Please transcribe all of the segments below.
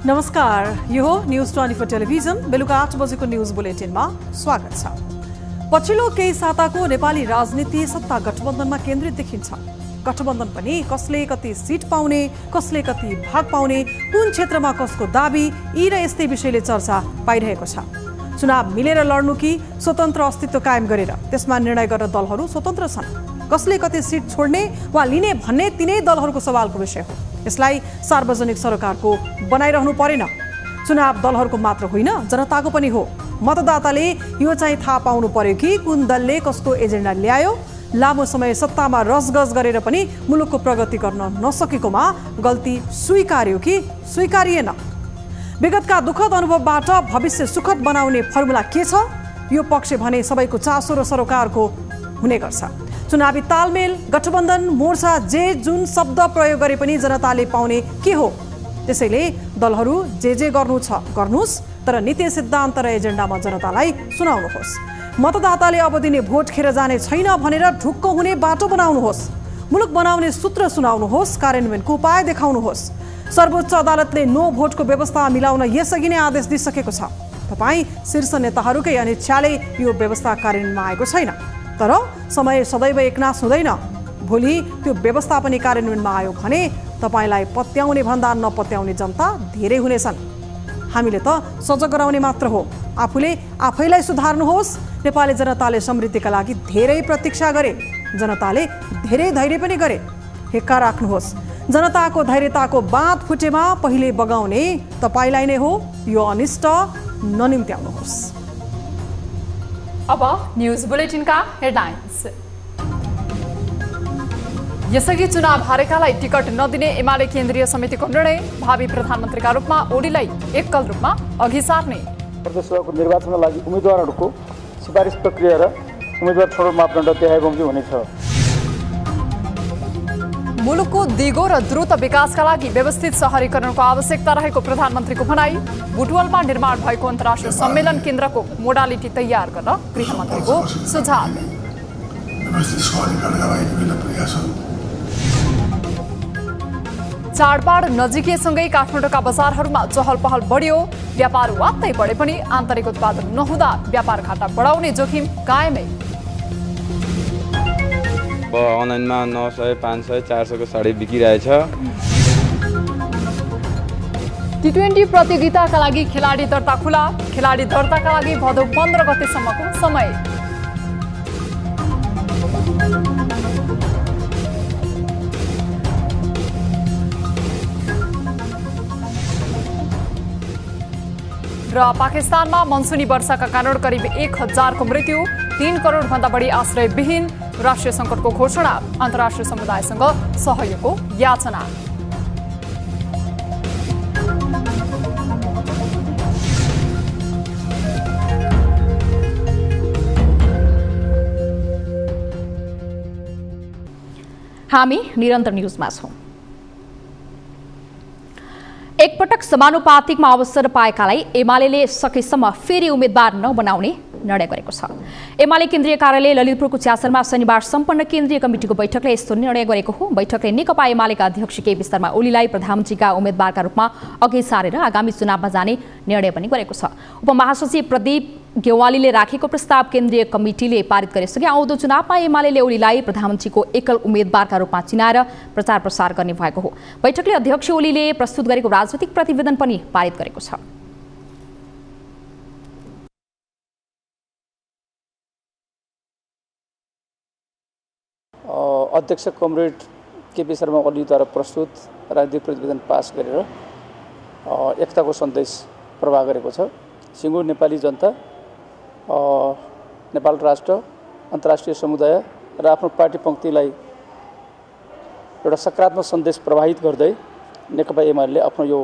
नमस्कार, यो हो न्यूज 24 टेलिभिजन बेलुका 8 बजेको न्यूज बुलेटिनमा स्वागत छ। पछिल्लो केही साताको नेपाली राजनीति सत्ता गठबन्धनमा केन्द्रित देखिन्छ। गठबन्धन पनि कसले कति सिट पाउने, कसले कति भाग पाउने, कुन क्षेत्रमा कसको दाबी यी र यस्तै विषयले चर्चा पाइरहेको छ। चुनाव मिलेर लड्नु कि स्वतन्त्र अस्तित्व कायम गरेर त्यसमा निर्णय गर्न दलहरू स्वतन्त्र छन्। कसले कति सिट छोड्ने वा लिने भन्ने तिनै दलहरूको सवालको विषय हो। यसलाई सार्वजनिक सरकारको बनाइरहनु परेन। चुनाव दलहरूको मात्र होइन, जनताको पनि हो। मतदाताले यो चाहिँ थाहा पाउनु पर्यो कि कुन दलले कसको एजेन्डा ल्यायो। लामो समय सत्तामा रसगस गरेर पनि मुलुकको प्रगति गर्न नसकेकोमा गल्ती स्वीकार्यो कि स्वीकारिएन। विगतका दुःखद अनुभवबाट भविष्य सुखद बनाउने फर्मुला के छ? यो पक्ष भने सबैको चासो र सरोकारको हुने गर्छ। चुनावी तालमेल, गठबन्धन, मोर्चा जे जुन शब्द प्रयोग गरे पनि जनताले पाउने के हो? त्यसैले दलहरू जे गर्नु छ गर्नुस्, तर नीति सिद्धान्त र एजेन्डामा जनतालाई सुनाउनुहोस्। मतदाताले अब दिने भोट खेर जाने छैन भनेर ढुक्क हुने बाटो बनाउनुहोस्। मुलुक बनाउने सूत्र सुनाउनुहोस्, कार्यान्वयनको उपाय देखाउनुहोस्। सर्वोच्च अदालतले नो भोटको व्यवस्था मिलाउन यसअघि नै आदेश दिइसकेको छ। तपाईँ शीर्ष नेताहरूकै अनिच्छाले यो व्यवस्था कार्यान्वयनमा आएको छैन। तर समय सदैव एकनाश हुँदैन। भोलि त्यो व्यवस्था पनि कार्यान्वयनमा आयो भने तपाईलाई पत्याउने भन्दा नपत्याउने जनता धेरै हुनेछन्। हामीले त सजग गराउने मात्र हो। आफूले आफैलाई सुधार्नुहोस्। नेपाली जनताले समृद्धिका लागि धेरै प्रतीक्षा गरे। जनताले धेरै धैर्य पनि गरे। हेक्का राख्नुहोस्। जनताको धैर्यताको बाँध फुटेमा पहिले बगाउने तपाईलाई नै हो। यो अनिष्ट ननिम्त्याउनुहोस्। अब न्यूज बुलेटिनका हेडलाइन्स। यसअघि चुनाव हारेकालाई टिकट नदिने एमाले केन्द्रीय समितिको निर्णय। भावी प्रधानमन्त्रीका रूपमा ओलीलाई एकल रूपमा अघि सार्ने। प्रदेशसभाको निर्वाचनका लागि उम्मेदवारहरूको सिफारिस प्रक्रिया र उम्मेदवार छनौट मापदण्ड त्यही बमोजिम हुनेछ। मुलुकको दिगो र द्रुत विकासका लागि व्यवस्थित सहरीकरणको आवश्यकता रहेको प्रधानमन्त्रीको भनाई। बुटवलमा निर्माण भएको अन्तर्राष्ट्रिय सम्मेलन केन्द्रको मोडालिटी तयार गर्न गृहमन्त्रीको सुझाव। चाडबाड नजिकैसँगै काठमाडौँका बजारहरूमा चहल पहल बढ्यो। व्यापार वात्तै बढे पनि आन्तरिक उत्पादन नहुँदा व्यापार घाटा बढाउने जोखिम कायमै। अनलाइनमा 900, 500, 400 को साडी बिकिरहेछ। T20 प्रतियोगिताका लागि खेलाडी दर्ता खुला। खेलाडी दर्ताका लागि भदौ 15 गतेसम्मको समय। र पाकिस्तानमा मनसुनी वर्षाका कारण करिब 1000 को मृत्यु। 3 करोड भन्दा बढी आश्रयविहीन। राष्ट्रिय सङ्कटको घोषणा। अन्तर्राष्ट्रिय समुदायसँग सहयोगको याचना। हामी निरन्तर न्यूजमा छौं। एकपटक समानुपातिकमा अवसर पाएकालाई एमालेले सकेसम्म फेरि उम्मेदवार नबनाउने निर्णय गरेको छ। एमाले केन्द्रीय कार्यालय ललितपुरको च्यासरमा शनिबार सम्पन्न केन्द्रीय कमिटिको बैठकले यस्तो निर्णय गरेको हो। बैठकले नेकपा एमालेका अध्यक्ष केपी शर्मा ओलीलाई प्रधानमन्त्रीका उम्मेदवारका रूपमा अघि सारेर आगामी चुनावमा जाने निर्णय पनि गरेको छ। उपमहासचिव प्रदीप गेवालीले राखेको प्रस्ताव केन्द्रीय कमिटिले पारित गरेसँगै आउँदो चुनावमा एमालेले ओलीलाई प्रधानमन्त्रीको एकल उम्मेदवारका रूपमा चिनाएर प्रचार प्रसार गर्ने भएको हो। बैठकले अध्यक्ष ओलीले प्रस्तुत गरेको राजनीतिक प्रतिवेदन पनि पारित गरेको छ। अध्यक्ष कमरेड केपी शर्मा ओलीद्वारा प्रस्तुत राजनीतिक प्रतिवेदन पास गरेर एकताको सन्देश प्रवाह गरेको छ। सिङ्गो नेपाली जनता, नेपाल राष्ट्र, अन्तर्राष्ट्रिय समुदाय र आफ्नो पार्टी पङ्क्तिलाई एउटा सकारात्मक सन्देश प्रवाहित गर्दै नेकपा एमाले आफ्नो यो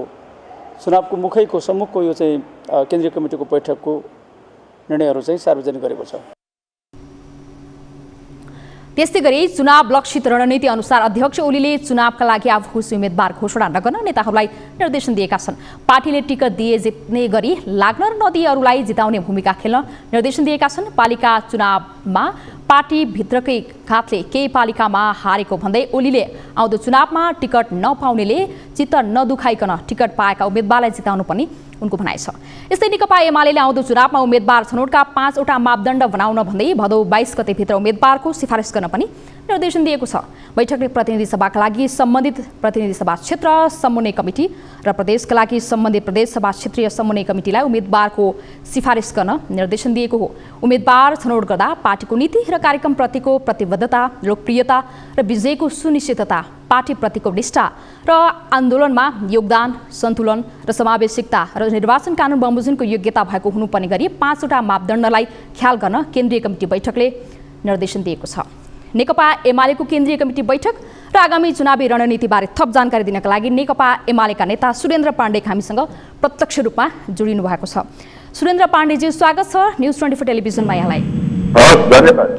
चुनावको मुखैको सम्मुखको यो चाहिँ केन्द्रीय कमिटिको बैठकको निर्णयहरू चाहिँ सार्वजनिक गरेको छ। त्यस्तै गरी चुनाव लक्षित रणनीति अनुसार अध्यक्ष ओलीले चुनावका लागि आफूसी उम्मेदवार घोषणा नगर्न नेताहरूलाई निर्देशन दिएका छन्। पार्टीले टिकट दिए जित्ने गरी लाग्न र नदिए अरूलाई जिताउने भूमिका खेल्न निर्देशन दिएका छन्। पालिका चुनावमा पार्टी भित्रकै घातले केही पालिकामा हारेको भन्दै ओलीले आउँदो चुनावमा टिकट नपाउनेले चित्त नदुखाइकन टिकट पाएका उम्मेदवारलाई जिताउनु पनि उनको भनाइ छ। यस्तै नेकपा एमालेले आउँदो चुनावमा उम्मेदवार छनौटका 5वटा मापदण्ड बनाउन भन्दै भदौ 22 गतेभित्र उम्मेदवारको सिफारिस गर्न पनि निर्देशन दिएको छ। बैठकले प्रतिनिधि सभाका लागि सम्बन्धित प्रतिनिधि सभा क्षेत्र समन्वय कमिटी र प्रदेशका लागि सम्बन्धित प्रदेश सभा क्षेत्रीय समन्वय कमिटीलाई उम्मेदवारको सिफारिस गर्न निर्देशन दिएको हो। उम्मेदवार छनौट गर्दा पार्टीको नीति र कार्यक्रमप्रतिको प्रतिबद्धता, लोकप्रियता र विजयको सुनिश्चितता, पार्टीप्रतिको निष्ठा र आन्दोलनमा योगदान, सन्तुलन र समावेशिकता र निर्वाचन कानुन बमोजिमको योग्यता भएको हुनुपर्ने गरी 5वटा मापदण्डलाई ख्याल गर्न केन्द्रीय कमिटी बैठकले निर्देशन दिएको छ। नेकपा एमालेको केन्द्रीय कमिटी बैठक र आगामी चुनावी रणनीतिबारे थप जानकारी दिनका लागि नेकपा एमालेका नेता सुरेन्द्र पाण्डे हामीसँग प्रत्यक्ष रूपमा जोडिनु भएको छ। सुरेन्द्र पाण्डेजी, स्वागत छ न्युज 24 टेलिभिजनमा यहाँलाई। धन्यवाद।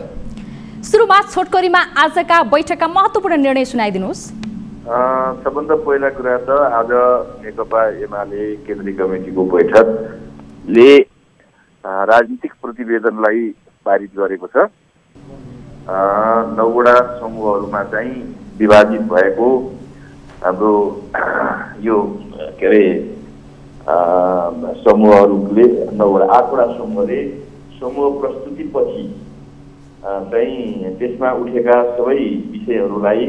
सुरुमा छोटकरीमा आजका बैठकका महत्त्वपूर्ण निर्णय सुनाइदिनुहोस्। सबभन्दा पहिला कुरा त आज नेकपा एमाले केन्द्रीय कमिटीको बैठकले राजनीतिक प्रतिवेदनलाई पारित गरेको छ। 9वटा समूहहरूमा चाहिँ विभाजित भएको हाम्रो यो के अरे समूहहरूले 8वटा समूहले समूह प्रस्तुतिपछि चाहिँ त्यसमा उठेका सबै विषयहरूलाई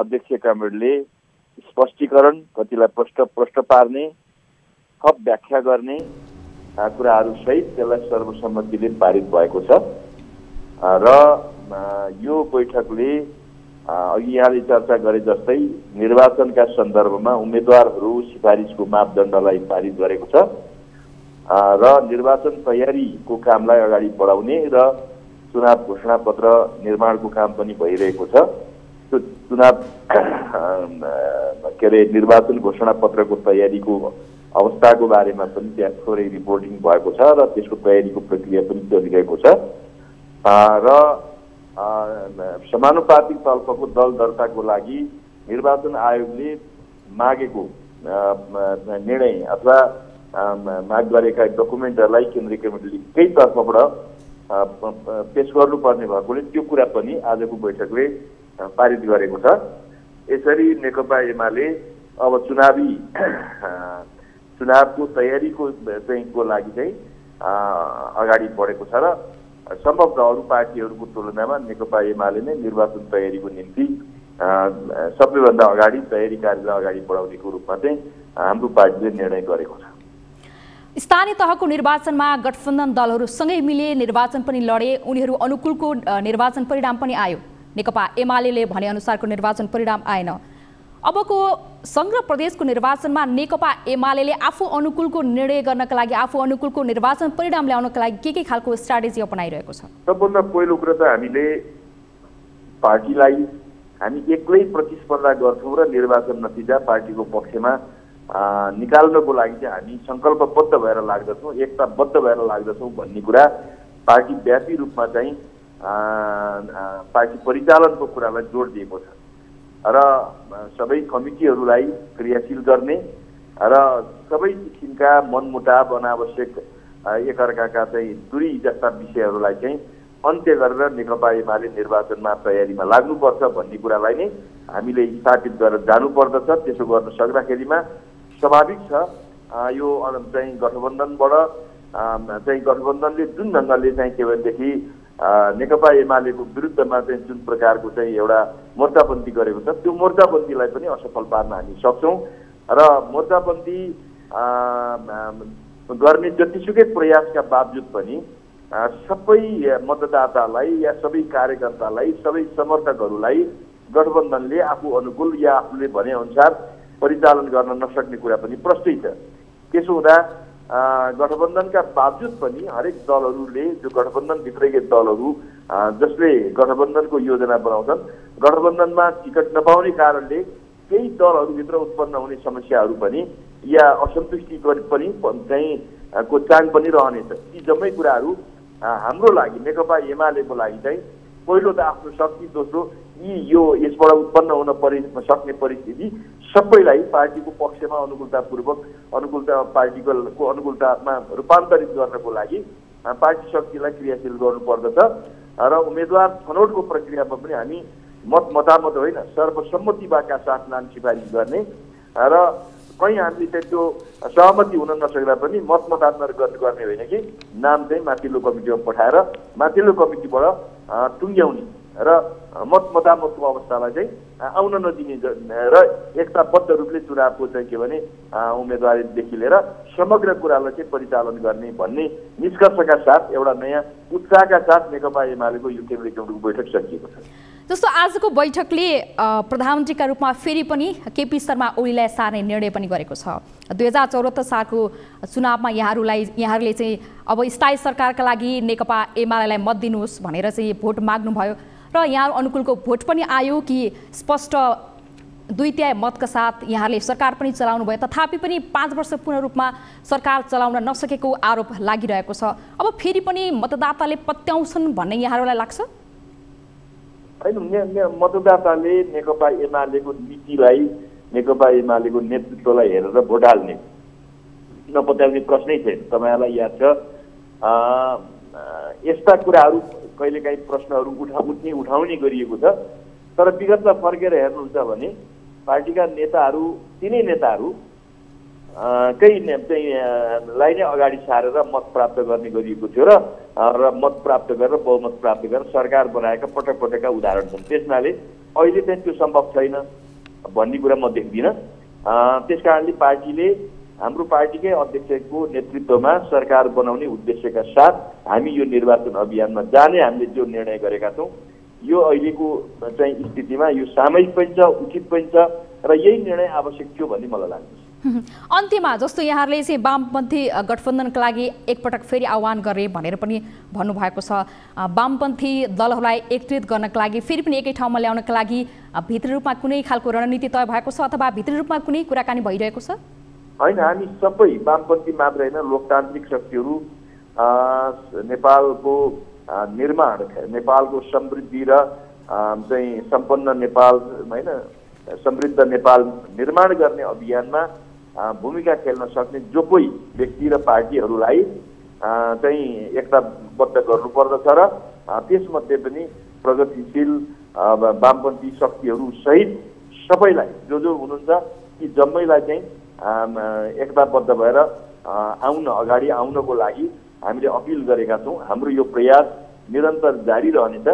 अध्यक्ष कमिटीले स्पष्टीकरण, कतिलाई प्रश्न पार्ने, थप व्याख्या गर्ने कुराहरू सहित त्यसलाई सर्वसम्मतिले पारित भएको छ। र यो बैठकले अघि यहाँले चर्चा गरे जस्तै निर्वाचनका सन्दर्भमा उम्मेदवारहरू सिफारिसको मापदण्डलाई पारित गरेको छ र निर्वाचन तयारीको कामलाई अगाडि बढाउने र चुनाव घोषणापत्र निर्माणको काम पनि भइरहेको छ। त्यो चुनाव के अरे निर्वाचन घोषणापत्रको तयारीको अवस्थाको बारेमा पनि त्यहाँ थोरै रिपोर्टिङ भएको छ र त्यसको तयारीको प्रक्रिया पनि चलिरहेको छ। र समानुपातिक तर्फको दल दर्ताको लागि निर्वाचन आयोगले मागेको निर्णय अथवा माग गरेका डकुमेन्टहरूलाई केन्द्रीय कमिटीले केही तर्फबाट पेश गर्नुपर्ने भएकोले त्यो कुरा पनि आजको बैठकले पारित गरेको छ। यसरी नेकपा एमाले अब चुनावको तयारीको लागि चाहिँ अगाडि बढेको छ र सम्भवतः अरू पार्टीहरूको तुलनामा नेकपा एमाले नै निर्वाचन तयारीको निम्ति सबैभन्दा अगाडि तयारी कार्यलाई अगाडि बढाउनेको रूपमा चाहिँ हाम्रो पार्टीले निर्णय गरेको छ। स्थानीय तहको निर्वाचनमा गठबन्धन दलहरूसँगै मिले निर्वाचन पनि लडे, उनीहरू अनुकूलको निर्वाचन परिणाम पनि आयो। नेकपा एमाले भने अनुसारको निर्वाचन परिणाम आएन। अबको समग्र प्रदेशको निर्वाचनमा नेकपा एमाले आफू अनुकूलको निर्णय गर्नका लागि, आफू अनुकूलको निर्वाचन परिणाम ल्याउनका लागि के खालको स्ट्राटेजी अपनाइरहेको छ? सबभन्दा पहिलो कुरा त हामीले पार्टीलाई हामी एक्लै प्रतिस्पर्धा गर्छौँ र निर्वाचन नतिजा पार्टीको पक्षमा निकाल्नको लागि चाहिँ हामी सङ्कल्पबद्ध भएर लाग्दछौँ, एकताबद्ध भएर लाग्दछौँ भन्ने कुरा पार्टी व्यापी रूपमा चाहिँ पार्टी परिचालनको कुरालाई जोड दिएको छ र सबै कमिटीहरूलाई क्रियाशील गर्ने र सबै किसिमका मनमुटाव, अनावश्यक एकअर्काका चाहिँ दूरी जस्ता विषयहरूलाई चाहिँ अन्त्य गरेर नेकपा एमाले निर्वाचनमा तयारीमा लाग्नुपर्छ भन्ने कुरालाई नै हामीले स्थापित गरेर जानुपर्दछ। त्यसो गर्न सक्दाखेरिमा स्वाभाविक छ यो चाहिँ गठबन्धनबाट चाहिँ गठबन्धनले जुन ढङ्गले चाहिँ के भनेदेखि नेकपा एमालेको विरुद्धमा चाहिँ जुन प्रकारको चाहिँ एउटा मोर्चाबन्दी गरेको छ त्यो मोर्चाबन्दीलाई पनि असफल पार्न हामी सक्छौँ र मोर्चाबन्दी गर्ने जतिसुकै प्रयासका बावजुद पनि सबै मतदातालाई या सबै कार्यकर्तालाई, सबै समर्थकहरूलाई गठबन्धनले आफू अनुकूल या आफूले भने अनुसार परिचालन गर्न नसक्ने कुरा पनि प्रष्टै छ। त्यसो हुँदा गठबन्धनका बावजुद पनि हरेक दलहरूले, जो गठबन्धनभित्रकै दलहरू जसले गठबन्धनको योजना बनाउँछन्, गठबन्धनमा टिकट नपाउने कारणले केही दलहरूभित्र उत्पन्न हुने समस्याहरू पनि या असन्तुष्टि पनि चाहिँ को चाङ पनि रहनेछ। ती जम्मै कुराहरू हाम्रो लागि, नेकपा एमालेको लागि चाहिँ पहिलो त आफ्नो शक्ति, दोस्रो यसबाट उत्पन्न हुन सक्ने परिस्थिति सबैलाई पार्टीको पक्षमा पार्टीको अनुकूलतामा रूपान्तरित गर्नको लागि पार्टी शक्तिलाई क्रियाशील गर्नुपर्दछ र उम्मेदवार छनौटको प्रक्रियामा पनि हामी मतामत होइन सर्वसम्मतिका साथ नाम सिफारिस गर्ने र कहीँ हामीले चाहिँ त्यो सहमति हुन नसक्दा पनि मतान्तरण गर्ने होइन कि नाम चाहिँ माथिल्लो कमिटीमा पठाएर माथिल्लो कमिटीबाट टुङ्ग्याउने र मतामतको अवस्थालाई चाहिँ आउन नदिने र एकताबद्ध रूपले चुनावको चाहिँ के भने उम्मेदवारीदेखि लिएर समग्र कुरालाई चाहिँ परिचालन गर्ने भन्ने निष्कर्षका साथ एउटा नयाँ उत्साहका साथ नेकपा एमालेको यो केन्द्रीय कमिटीको बैठक सकिएको छ। जस्तो आजको बैठकले प्रधानमन्त्रीका रूपमा फेरि पनि केपी शर्मा ओलीलाई सार्ने निर्णय पनि गरेको छ। 2074 सालको चुनावमा यहाँहरूले चाहिँ अब स्थायी सरकारका लागि नेकपा एमालेलाई मत दिनुहोस् भनेर चाहिँ भोट माग्नुभयो र यहाँ अनुकूलको भोट पनि आयो कि स्पष्ट 2/3 मतका साथ यहाँले सरकार पनि चलाउनु भयो, तथापि पनि 5 वर्ष पूर्ण रूपमा सरकार चलाउन नसकेको आरोप लागिरहेको छ। अब फेरि पनि मतदाताले पत्याउँछन् भन्ने यहाँहरूलाई लाग्छ? होइन, मतदाताले नेकपा एमालेको नीतिलाई नेकपा एमालेको नेतृत्वलाई हेरेर भोट हाल्ने नपत्याउने प्रश्नै छैन। तपाईँहरूलाई याद छ यस्ता कुराहरू कहिलेकाहीँ प्रश्नहरू उठाउने गरिएको छ, तर विगतमा फर्केर हेर्नुहुन्छ भने पार्टीका नेताहरू तिनै नेताहरू लाई नै अगाडि सारेर मत प्राप्त गर्ने गरिएको थियो र मत प्राप्त गरेर बहुमत प्राप्त गरेर सरकार बनाएका पटक पटकका उदाहरण छन्। त्यसनाले अहिले चाहिँ त्यो सम्भव छैन भन्ने कुरा म देख्दिनँ। त्यस कारणले पार्टीले हाम्रो पार्टीकै अध्यक्षको नेतृत्वमा सरकार बनाउने उद्देश्यका साथ हामी यो निर्वाचन अभियानमा जाने हामीले जो निर्णय गरेका छौँ यो अहिलेको चाहिँ स्थितिमा यो सामयिक पनि छ, उचित पनि छ र यही निर्णय आवश्यक थियो भन्ने मलाई लाग्छ। अन्त्यमा जस्तो यहाँहरूले चाहिँ वामपन्थी गठबन्धनका लागि एकपटक फेरि आह्वान गरे भनेर पनि भन्नुभएको छ। वामपन्थी दलहरूलाई एकत्रित गर्नका लागि फेरि पनि एकै ठाउँमा ल्याउनका लागि भित्री रूपमा कुनै खालको रणनीति तय भएको छ अथवा भित्री रूपमा कुनै कुराकानी भइरहेको छ? होइन, हामी सबै वामपन्थी मात्र होइन, लोकतान्त्रिक शक्तिहरू नेपालको निर्माण, नेपालको समृद्धि र चाहिँ सम्पन्न नेपाल होइन समृद्ध नेपाल निर्माण गर्ने अभियानमा भूमिका खेल्न सक्ने जो कोही व्यक्ति र पार्टीहरूलाई चाहिँ एकताबद्ध गर्नुपर्दछ र त्यसमध्ये पनि प्रगतिशील वामपन्थी शक्तिहरू सहित सबैलाई जो हुनुहुन्छ ती जम्मैलाई चाहिँ एकताबद्ध भएर अगाडि आउनको लागि हामीले अपिल गरेका छौँ। हाम्रो यो प्रयास निरन्तर जारी रहनेछ।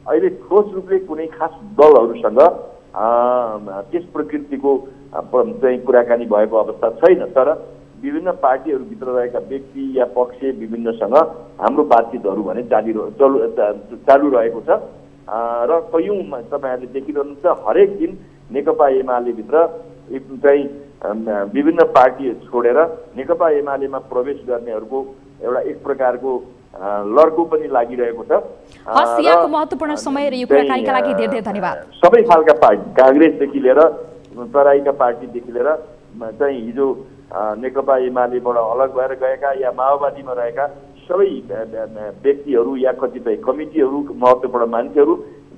अहिले ठोस रूपले कुनै खास दलहरूसँग त्यस प्रकृतिको चाहिँ कुराकानी भएको अवस्था छैन, तर विभिन्न पार्टीहरूभित्र रहेका व्यक्ति या पक्ष विभिन्नसँग हाम्रो बातचितहरू भने चालु रहेको छ र कयौँ तपाईँहरूले देखिरहनुहुन्छ हरेक दिन नेकपा एमालेभित्र चाहिँ विभिन्न पार्टी छोडेर नेकपा एमालेमा प्रवेश गर्नेहरूको एउटा एक प्रकारको लड्को पनि लागिरहेको छ। हस्, यहाँको महत्त्वपूर्ण समय र यो कुराकानीका लागि धेरै धेरै धन्यवाद। सबै खालका पार्टी, काङ्ग्रेसदेखि लिएर तराईका पार्टीदेखि लिएर चाहिँ हिजो नेकपा एमालेबाट अलग भएर गएका या माओवादीमा रहेका सबै व्यक्तिहरू या कतिपय कमिटीहरू महत्त्वपूर्ण मान्छेहरू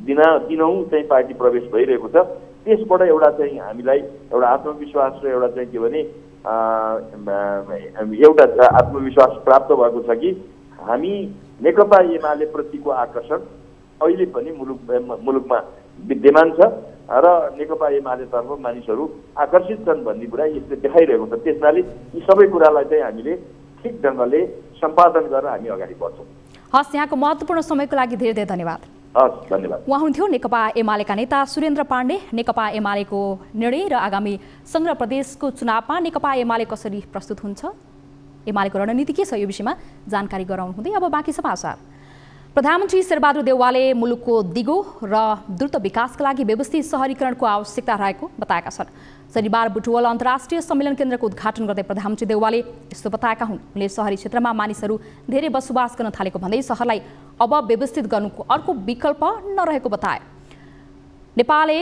दिनहुँ चाहिँ पार्टी प्रवेश भइरहेको छ। त्यसबाट एउटा चाहिँ हामीलाई एउटा आत्मविश्वास र एउटा चाहिँ के भने एउटा आत्मविश्वास प्राप्त भएको छ कि हामी नेकपा एमाले प्रतिको आकर्षण अहिले पनि मुलुकमा विद्यमान छ र नेकपा एमालेतर्फ मानिसहरू आकर्षित छन् भन्ने कुरा यसले देखाइरहेको छ। त्यसनाले यी सबै कुरालाई चाहिँ हामीले ठिक ढङ्गले सम्पादन गरेर हामी अगाडि बढ्छौँ। हस्, यहाँको महत्त्वपूर्ण समयको लागि धेरै धेरै धन्यवाद। हस्, धन्यवाद। उहाँ हुनुहुन्थ्यो नेकपा एमालेका नेता सुरेन्द्र पाण्डे। नेकपा एमालेको निर्णय र आगामी संघ र प्रदेशको चुनावमा नेकपा एमाले कसरी प्रस्तुत हुन्छ, एमालेको रणनीति के छ, यो विषयमा जानकारी गराउनु हुँदै अब बाँकी समाचार। प्रधानमन्त्री शेरबहादुर देउवाले मुलुकको दिगो र द्रुत विकासका लागि व्यवस्थित सहरीकरणको आवश्यकता रहेको बताएका छन्। शनिबार बुटवल अन्तर्राष्ट्रिय सम्मेलन केन्द्रको उद्घाटन गर्दै प्रधानमन्त्री देउवाले यस्तो बताएका हुन्। उनले सहरी क्षेत्रमा मानिसहरू धेरै बसोबास गर्न थालेको भन्दै सहरलाई अब व्यवस्थित गर्नुको अर्को विकल्प नरहेको बताए। नेपालले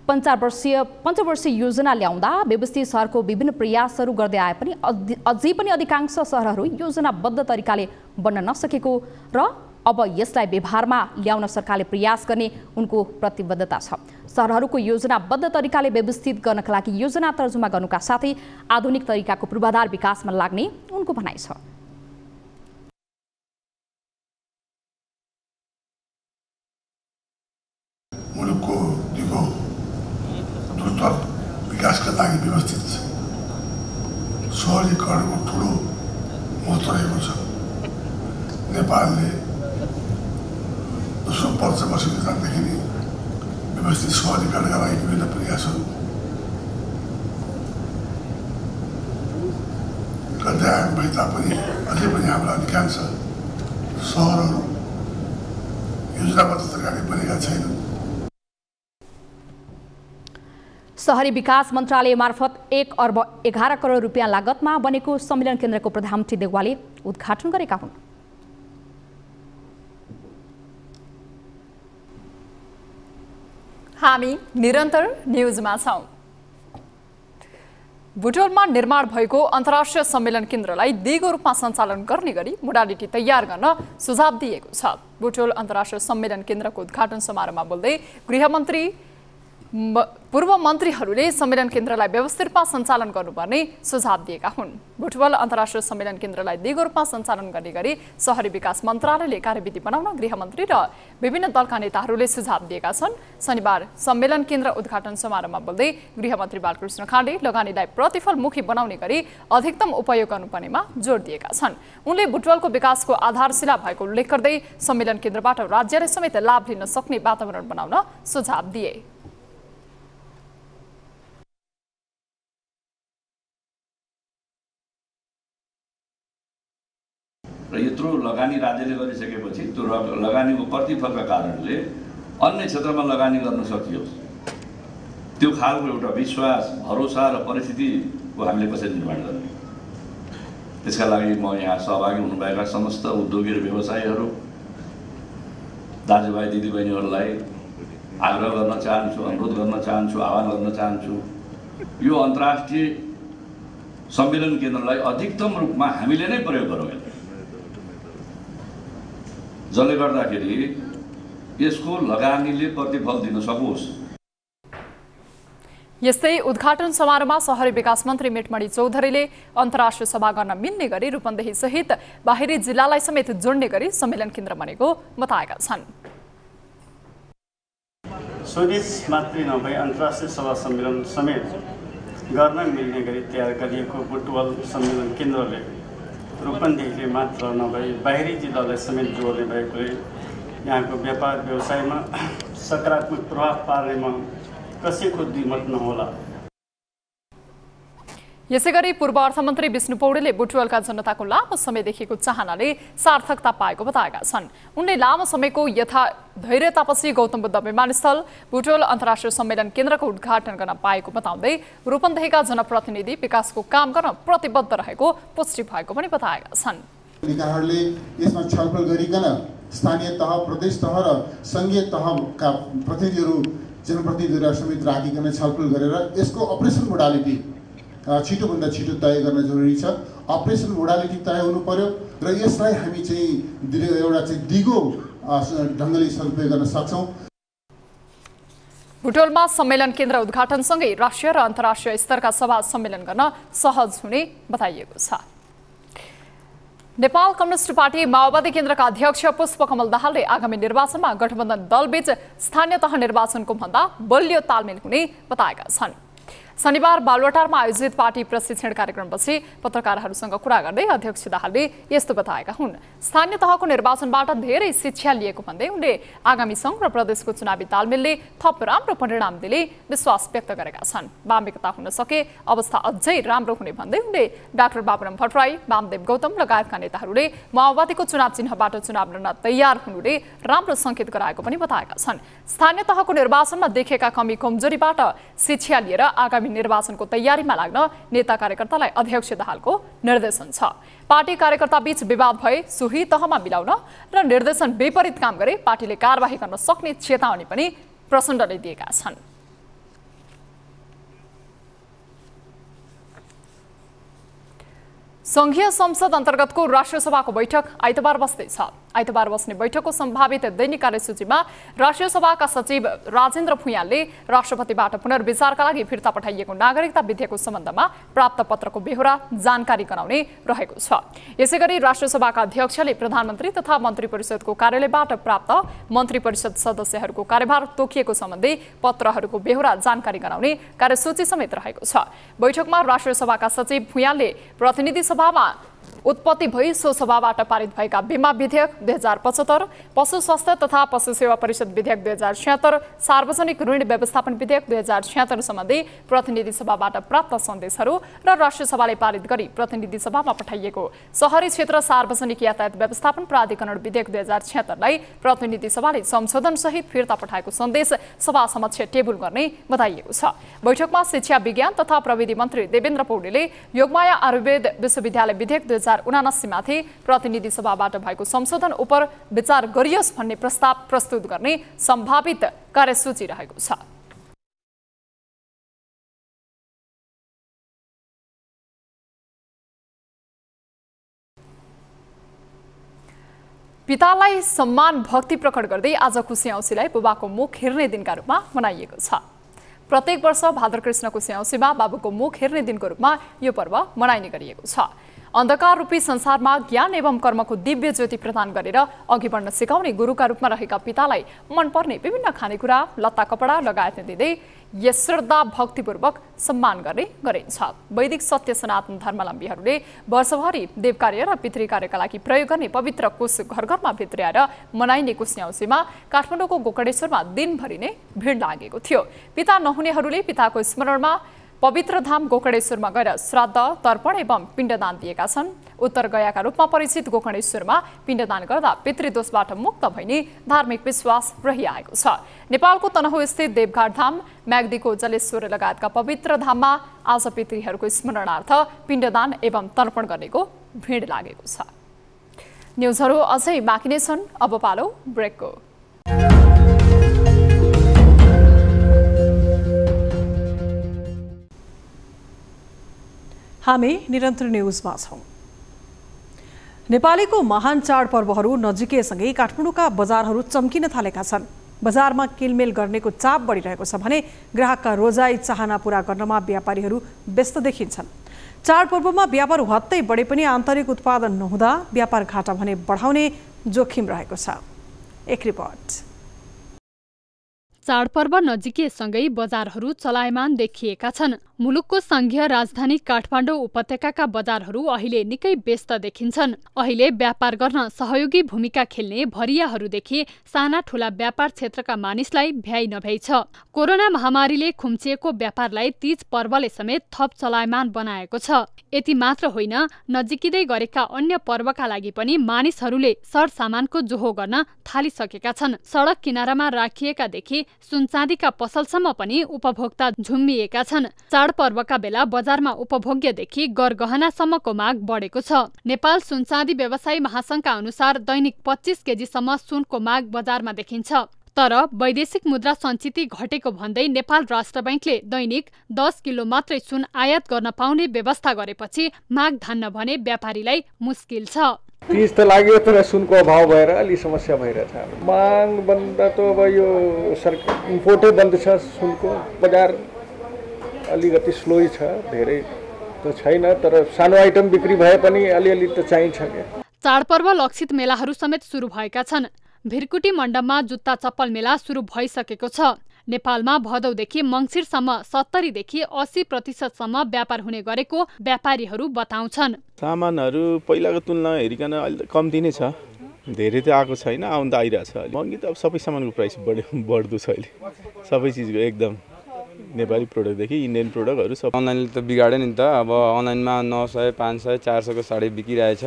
पञ्चवर्षीय योजना ल्याउँदा व्यवस्थित सहरको विभिन्न प्रयासहरू गर्दै आए पनि अझै पनि अधिकांश सहरहरू योजनाबद्ध तरिकाले बन्न नसकेको र अब यसलाई व्यवहारमा ल्याउन सरकारले प्रयास गर्ने उनको प्रतिबद्धता छ। सहरहरूको योजनाबद्ध तरिकाले व्यवस्थित गर्नका लागि योजना तर्जुमा गर्नुका साथै आधुनिक तरिकाको पूर्वाधार विकासमा लाग्ने उनको भनाइ छ। मुलुकको दिगो द्रुत विकासका लागि व्यवस्थित सहरीकरणको ठुलो महत्त्व रहेको छ। नेपालले दोस्रो पञ्चवर्षीय योजनादेखि नै व्यवस्थित सहरीकरणका लागि विभिन्न प्रयासहरू गर्दै आएको भए तापनि अझै पनि हाम्रा अधिकांश सहरहरू योजनाबद्ध सरकारले बनेका छैनन्। शहरी विकास मन्त्रालय मार्फत 1 अर्ब 11 करोड रुपियाँ लागतमा बनेको सम्मेलन केन्द्रको प्रधानमन्त्री देउवाले उद्घाटन गरेका हुन्। हामी निरन्तर न्युजमा छौं। बुटवलमा निर्माण भएको अन्तर्राष्ट्रिय सम्मेलन केन्द्रलाई दिगो रूपमा सञ्चालन गर्ने गरी मोडालिटी तयार गर्न सुझाव दिएको छ। बुटवल अन्तर्राष्ट्रिय सम्मेलन केन्द्रको उद्घाटन समारोहमा बोल्दै गृहमन्त्री पूर्व मन्त्रीहरूले सम्मेलन केन्द्रलाई व्यवस्थित रूपमा सञ्चालन गर्नुपर्ने सुझाव दिएका हुन्। बुटवल अन्तर्राष्ट्रिय सम्मेलन केन्द्रलाई दिगो रूपमा सञ्चालन गर्ने गरी शहरी विकास मन्त्रालयले कार्यविधि बनाउन गृहमन्त्री र विभिन्न दलका नेताहरूले सुझाव दिएका छन्। शनिबार सम्मेलन केन्द्र उद्घाटन समारोहमा बोल्दै गृहमन्त्री बालकृष्ण खाँडे लगानीलाई प्रतिफलमुखी बनाउने गरी अधिकतम उपयोग गर्नुपर्नेमा जोड दिएका छन्। उनले बुटवलको विकासको आधारशिला भएको उल्लेख गर्दै सम्मेलन केन्द्रबाट राज्यले समेत लाभ लिन सक्ने वातावरण बनाउन सुझाव दिए। र यत्रो लगानी राज्यले गरिसकेपछि त्यो लगानीको प्रतिफलका कारणले अन्य क्षेत्रमा लगानी गर्न सकियोस्, त्यो खालको एउटा विश्वास, भरोसा र परिस्थितिको हामीले कसरी निर्माण गर्ने। त्यसका लागि म यहाँ सहभागी हुनुभएका समस्त उद्योगी र व्यवसायीहरू, दाजुभाइ दिदीबहिनीहरूलाई आग्रह गर्न चाहन्छु, अनुरोध गर्न चाहन्छु, आह्वान गर्न चाहन्छु, यो अन्तर्राष्ट्रिय सम्मेलन केन्द्रलाई अधिकतम रूपमा हामीले नै प्रयोग गरौँ, जसले गर्दाखेरि यसको लगानीले प्रतिफल दिन सकोस्। यस्तै उद्घाटन समारोहमा शहरी विकास मन्त्री मेटमणि चौधरीले अन्तर्राष्ट्रिय सभा गर्न मिल्ने गरी रूपन्देही सहित बाहिरी जिल्लालाई समेत जोड्ने गरी सम्मेलन केन्द्र बनेको बताएका छन्। स्वदेश मात्रै नभई अन्तर्राष्ट्रिय सभा सम्मेलन समेत गर्न मिल्ने गरी तयार गरिएको बुटवल सम्मेलन केन्द्रले रूपन्देहीले मात्र नभई बाहिरी जिल्लालाई समेत जोड्ने भएकोले यहाँको व्यापार व्यवसायमा सकारात्मक प्रभाव पार्नेमा कसैको द्विमत नहोला। यसैगरी पूर्व अर्थमन्त्री विष्णु पौडेलले बुटवलका जनताको लामो समयदेखिको चाहनाले सार्थकता पाएको बताएका छन्। उनले लामो समयको धैर्यतापछि गौतम बुद्ध विमानस्थल बुटवल अन्तर्राष्ट्रिय सम्मेलन केन्द्रको उद्घाटन गर्न पाएको बताउँदै रूपन्देहीका जनप्रतिनिधि विकासको काम गर्न प्रतिबद्ध रहेको पुष्टि भएको पनि बताएका छन्। अधिकारीहरूले यसमा छलफल गरिकन स्थानीय तह, प्रदेश तह र संघीय तहका प्रतिनिधिहरू, जनप्रतिनिधिहरू समेत राखिकन छलफल गरेर यसको अपरेसन मोडालिटी छिटोभन्दा छिटो तय गर्न जरुरी छ। अपरेसन मोडालिटी तय हुनु पर्यो र यसलाई हामी चाहिँ एउटा दिगो ढङ्गले सदुपयोग गर्न सक्छौँ। बुटवलमा सम्मेलन केन्द्र उद्घाटनसँगै राष्ट्रिय र अन्तर्राष्ट्रिय स्तरका सभा सम्मेलन गर्न सहज हुने बताइएको छ। नेपाल कम्युनिस्ट पार्टी माओवादी केन्द्रका अध्यक्ष पुष्पकमल दाहालले आगामी निर्वाचनमा गठबन्धन दलबीच स्थानीय तह निर्वाचनको भन्दा बलियो तालमेल हुने बताएका छन्। शनिबार बालुवाटारमा आयोजित पार्टी प्रशिक्षण कार्यक्रमपछि पत्रकारहरूसँग कुरा गर्दै अध्यक्ष दाहालले यस्तो बताएका हुन्। स्थानीय तहको निर्वाचनबाट धेरै शिक्षा लिएको भन्दै उनले आगामी सङ्घ र प्रदेशको चुनावी तालमेलले थप राम्रो परिणाम दिने विश्वास व्यक्त गरेका छन्। वामेकता हुन सके अवस्था अझै राम्रो हुने भन्दै उनले डाक्टर बाबुराम भट्टराई, वामदेव गौतम लगायतका नेताहरूले माओवादीको चुनाव चिन्हबाट चुनाव लड्न तयार हुनुले राम्रो सङ्केत गराएको पनि बताएका छन्। स्थानीय तहको निर्वाचनमा देखेका कमी कमजोरीबाट शिक्षा लिएर आगामी निर्वाचनको तयारीमा लाग्न नेता कार्यकर्तालाई अध्यक्ष दाहालको निर्देशन छ। पार्टी कार्यकर्ता बीच विवाद भए सोही तहमा मिलाउन र निर्देशन विपरीत काम गरे पार्टीले कारबाही गर्न सक्ने चेतावनी पनि प्रचण्डले दिएका छन्। संघीय संसद अन्तर्गतको राष्ट्रिय सभाको बैठक आइतबार बस्दैछ। आइतबार बस्ने बैठकको सम्भावित दैनिक कार्यसूचीमा राष्ट्रिय सभाका सचिव राजेन्द्र भुइँयालले राष्ट्रपतिबाट पुनर्विचारका लागि फिर्ता पठाइएको नागरिकता विधेयकको सम्बन्धमा प्राप्त पत्रको बेहोरा जानकारी गराउने रहेको छ। यसैगरी राष्ट्रिय सभाका अध्यक्षले प्रधानमन्त्री तथा मन्त्री परिषदको कार्यालयबाट प्राप्त मन्त्री परिषद सदस्यहरूको कार्यभार तोकिएको सम्बन्धी पत्रहरूको बेहोरा जानकारी गराउने कार्यसूची समेत रहेको छ। बैठकमा राष्ट्रिय सभाका सचिव भुइँयालले प्रतिनिधि सभामा उत्पत्ति भई सो सभाबाट पारित भएका बीमा विधेयक 2075, पशु स्वास्थ्य तथा पशु सेवा परिषद विधेयक 2076, सार्वजनिक ऋण व्यवस्थापन विधेयक 2076 सम्बन्धी प्रतिनिधि सभाबाट प्राप्त सन्देशहरू र राष्ट्रिय सभाले पारित गरी प्रतिनिधि सभामा पठाइएको शहरी क्षेत्र सार्वजनिक यातायात व्यवस्थापन प्राधिकरण विधेयक 2076 लाई प्रतिनिधि सभाले संशोधन सहित फिर्ता पठाएको सन्देश सभा समक्ष टेबुल गर्ने बताइएको छ। बैठकमा शिक्षा विज्ञान तथा प्रविधि मन्त्री देवेन्द्र पौडेलले योगमाया आयुर्वेद विश्वविद्यालय विधेयक 2079 माथि प्रतिनिधि सभाबाट भएको संशोधन उप विचार गरियोस् भन्ने प्रस्ताव प्रस्तुत गर्ने सम्भावित कार्यसूची रहेको छ। पितालाई सम्मान भक्ति प्रकट गर्दै आज कुशे औँसीलाई बुबाको मुख हेर्ने दिनका रूपमा मनाइएको छ। प्रत्येक वर्ष भाद्र कृष्ण कुशे औँसीमा बाबुको मुख हेर्ने दिनको रूपमा यो पर्व मनाइने गरिएको छ। अन्धकार रूपी संसारमा ज्ञान एवं कर्मको दिव्य ज्योति प्रदान गरेर अघि बढ्न सिकाउने गुरुका रूपमा रहेका पितालाई मनपर्ने विभिन्न खानेकुरा लत्ता कपडा लगायत दिँदै यस श्रद्धा भक्तिपूर्वक सम्मान गर्ने गरिन्छ। वैदिक सत्य सनातन धर्मावलम्बीहरूले वर्षभरि देवकार्य र पितृकार्यका लागि प्रयोग गर्ने पवित्र कुश घर घरमा भित्र्याएर मनाइने कुशे औँसीमा काठमाडौँको गोकर्णेश्वरमा दिनभरि नै भिड लागेको थियो। पिता नहुनेहरूले पिताको स्मरणमा पवित्र धाम गोकर्णेश्वरमा गएर श्राद्ध तर्पण एवं पिण्डदान दिएका छन्। उत्तर गयाका रूपमा परिचित गोकर्णेश्वरमा पिण्डदान गर्दा पितृदोषबाट मुक्त भइने धार्मिक विश्वास रहिआएको छ। नेपालको तनहुँ स्थित देवघाट धाम, म्याग्दीको जलेश्वर लगायतका पवित्र धाममा आज पितृहरूको स्मरणार्थ पिण्डदान एवं तर्पण गर्नेको भिड लागेको छ। न्युजहरू अझै बाँकी नै छन्, अब पालो ब्रेकको। हामी निरन्तर न्युजमा छौं। नेपालीको महान चाडपर्वहरू नजिकैसँगै काठमाडौँका बजारहरू चम्किन थालेका छन्। बजारमा किलमेल गर्नेको चाप बढिरहेको छ भने ग्राहकका रोजाई चाहना पूरा गर्नमा व्यापारीहरू व्यस्त देखिन्छन्। चाडपर्वमा व्यापार हत्तै बढे पनि आन्तरिक उत्पादन नहुँदा व्यापार घाटा भने बढाउने जोखिम रहेको छ। एक रिपोर्ट। चाडपर्व नजिकैसँगै बजारहरू चलायमान देखिएका छन्। मुलुकको संघीय राजधानी काठमाडौँ उपत्यकाका बजारहरू अहिले निकै व्यस्त देखिन्छन्। अहिले व्यापार गर्न सहयोगी भूमिका खेल्ने भरियाहरूदेखि साना ठूला व्यापार क्षेत्रका मानिसलाई भ्याइ नभ्याइ छ। कोरोना महामारीले खुम्चिएको व्यापारलाई तीज पर्वले समेत थप चलायमान बनाएको छ। यति मात्र होइन, नजिकिँदै गरेका अन्य पर्वका लागि पनि मानिसहरूले सरसामानको जोहो गर्न थालिसकेका छन्। सडक किनारामा राखिएकादेखि सुनचाँदीका पसलसम्म पनि उपभोक्ता झुम्मिएका छन्। चाडपर्वका बेला बजारमा उपभोग्यदेखि गरगहनासम्मको माग बढेको छ। नेपाल सुनचाँदी व्यवसायी महासंघका अनुसार दैनिक 25 केजीसम्म सुनको माग बजारमा देखिन्छ। तर वैदेशिक मुद्रा सञ्चिति घटेको भन्दै नेपाल राष्ट्र बैंकले दैनिक 10 किलो मात्रै सुन आयात गर्न पाउने व्यवस्था गरेपछि माग धान्न भने व्यापारीलाई मुस्किल छ। तीज त लाग्यो तर सुनको अभाव भएर अलि समस्या भइरहेछ। माग भन्दा त अब यो इम्पोर्टै बन्द छ। सुनको बजार अलिकति स्लोई छ, धेरै त छैन, तर सानो आइटम बिक्री भए पनि अलिअलि त चाहिन्छ के। चाडपर्व लक्षित मेलाहरू समेत सुरु भएका छन्। भिरकुटी मण्डपमा जुत्ता चप्पल मेला सुरु भइसकेको छ। नेपालमा भदौदेखि मङ्सिरसम्म 70 देखि 80% व्यापार हुने गरेको व्यापारीहरू बताउँछन्। सामानहरू पहिलाको तुलना हेरिकन अहिले कम्ती नै छ, धेरै त आएको छैन, आउन त आइरहेछ। महँगी त अब सबै सामानको प्राइस बढ्दो छ अहिले, सबै चिजको एकदम नेपाली प्रोडक्टदेखि इन्डियन प्रोडक्टहरू सब। अनलाइनले त बिगाड्यो नि त। अब अनलाइनमा 900, 500, 400 को साडी बिकिरहेछ।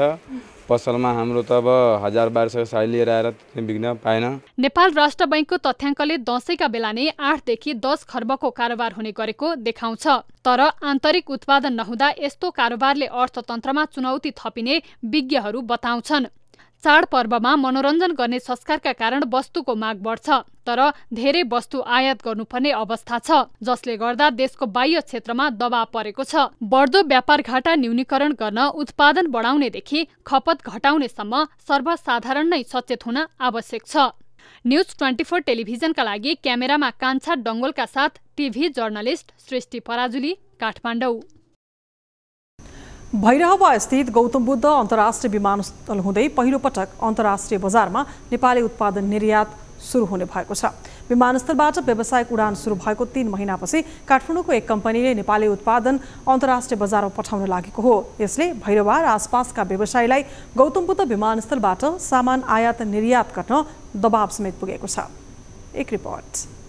पसलमा हाम्रो त अब 1000-1200 साडी लिएर आएर बिक्न पाएन। नेपाल राष्ट्र बैंकको तथ्याङ्कले दशैंका बेला नै 8 देखि 10 खर्बको कारोबार हुने गरेको देखाउँछ। तर आन्तरिक उत्पादन नहुँदा यस्तो कारोबारले अर्थतन्त्रमा चुनौती थपिने विज्ञहरू बताउँछन्। चाडपर्वमा मनोरञ्जन गर्ने संस्कारका कारण वस्तुको माग बढ्छ, तर धेरै वस्तु आयात गर्नुपर्ने अवस्था छ, जसले गर्दा देशको बाह्य क्षेत्रमा दबाव परेको छ। बढ्दो व्यापार घाटा न्यूनीकरण गर्न उत्पादन बढाउनेदेखि खपत घटाउनेसम्म सर्वसाधारण नै सचेत हुन आवश्यक छ। न्यूज 24 टेलिभिजनका लागि क्यामेरामा कान्छा डङ्गोलका साथ टिभी जर्नलिस्ट सृष्टि पराजुली, काठमाडौँ। भैरहवा स्थित गौतम बुद्ध अन्तर्राष्ट्रिय विमानस्थल हुँदै पहिलो पटक अन्तर्राष्ट्रिय बजारमा नेपाली उत्पादन निर्यात सुरु हुने भएको छ। विमानस्थलबाट व्यावसायिक उडान सुरु भएको 3 महिनापछि काठमाडौँको एक कम्पनीले नेपाली उत्पादन अन्तर्राष्ट्रिय बजारमा पठाउन लागेको हो। यसले भैरवा र आसपासका व्यवसायीलाई गौतम बुद्ध विमानस्थलबाट सामान आयात निर्यात गर्न दबाव समेत पुगेको छ। एक रिपोर्ट।